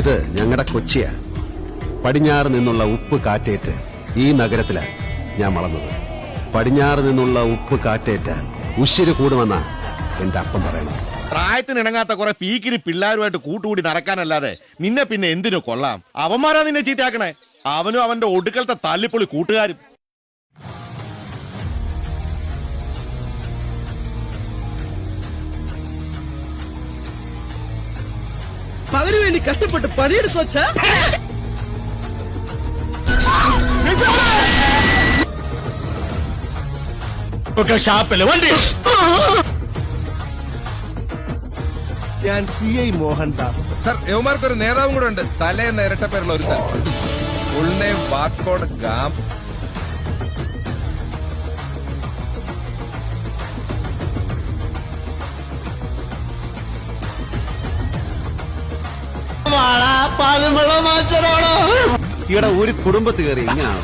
ഇത് ഞങ്ങളുടെ കൊച്ചിയാ. പടിഞ്ഞാറ് നിന്നുള്ള ഉപ്പ് കാറ്റേറ്റ് ഈ നഗരത്തിലാ ഞാൻ വളർന്നത്. പടിഞ്ഞാറ് നിന്നുള്ള ഉപ്പ് കാറ്റേറ്റ് ഉശിര് കൂടുമെന്നാ എന്റെ അപ്പം പറയണം. പ്രായത്തിനിണങ്ങാത്ത കുറെ പീക്കിരി പിള്ളേരുമായിട്ട് കൂട്ടുകൂടി നടക്കാനല്ലാതെ നിന്നെ പിന്നെ എന്തിനു കൊള്ളാം? അവന്മാരാ നിന്നെ ചീത്തയാക്കണേ. അവനും അവന്റെ ഒടുക്കലത്തെ തല്ലിപ്പൊളി കൂട്ടുകാരും. അവന് വേണ്ടി കഷ്ടപ്പെട്ട് പണിയെടുത്തു വച്ചാ ഷാപ്പല്ലേ വണ്ടി. ഞാൻ CI മോഹൻദാസ്. സർ, യുവമാർക്കൊരു നേതാവും കൂടെ ഉണ്ട്. തലേന്ന് ഇരട്ടപ്പേരുള്ള ഒരു ഫുൾ നെയിം വാസ്കോഡ് ഗാം. ഈടെ ഒരു കുടുംബത്ത് കയറി ഇങ്ങനെയാണ്.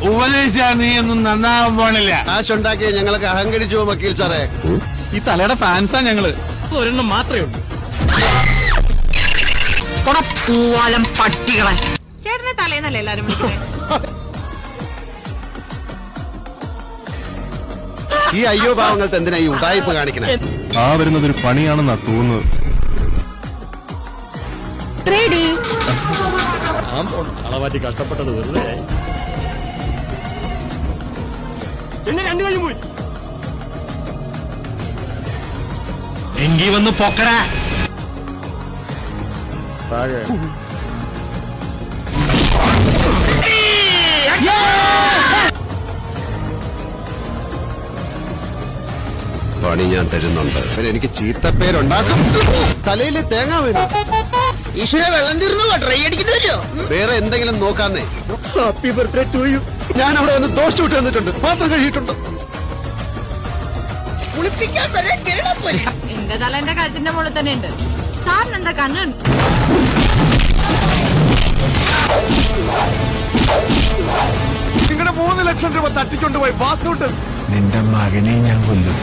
ഉപദേശിച്ചാ നീ ഒന്നും നന്നാവാൻ പോണില്ല. കാശുണ്ടാക്കിയ ഞങ്ങളൊക്കെ അഹങ്കരിച്ചു വക്കീൽ സാറേ. ഈ തലയുടെ ഫാൻസാ ഞങ്ങള്. ഒരെണ്ണം മാത്രമേ ഉള്ളൂ. പട്ടികളെ ചേട്ടനെ തലേന്നല്ലേ എല്ലാരും വിളിക്കുന്നത്? ഈ അയ്യോ പാവങ്ങൾക്ക് എന്തിനാ ഈ ഉടായിപ്പ് കാണിക്കണേ? ആ വരുന്നതൊരു പണിയാണെന്നാ തോന്നുന്നത്. അളവാറ്റി കഷ്ടപ്പെട്ടത് വെറുതെ. പിന്നെ രണ്ടു കഴിഞ്ഞു പോയി. എങ്കി വന്ന് പൊക്കടാ. പണി ഞാൻ തരുന്നുണ്ട്. എനിക്ക് ചീത്തപ്പേരുണ്ടാക്കും. തലയിൽ തേങ്ങ വീണു. ഈശ്വര വെള്ളം തീർന്നു ട്രൈ അടിക്കുന്നു പറ്റോ? വേറെ എന്തെങ്കിലും നോക്കാന്നേ. Happy birthday to you. ഞാൻ അവിടെ ഒന്ന് ദോഷം വിട്ട് വന്നിട്ടുണ്ട്. പാത്രം കഴിയിട്ടുണ്ട്. കുളിപ്പിക്കാൻ വരെ കേരളം പോലെ. എന്റെ തല എന്റെ കഴുത്തിന്റെ മുകളിൽ തന്നെ ഉണ്ട്. സാറിന് എന്താ കണ്ണുണ്ട്? നിങ്ങളുടെ 3 ലക്ഷം രൂപ തട്ടിക്കൊണ്ടുപോയി വാസൂട്ട്. നിന്റെ മകനെ ഞാൻ കൊല്ലും.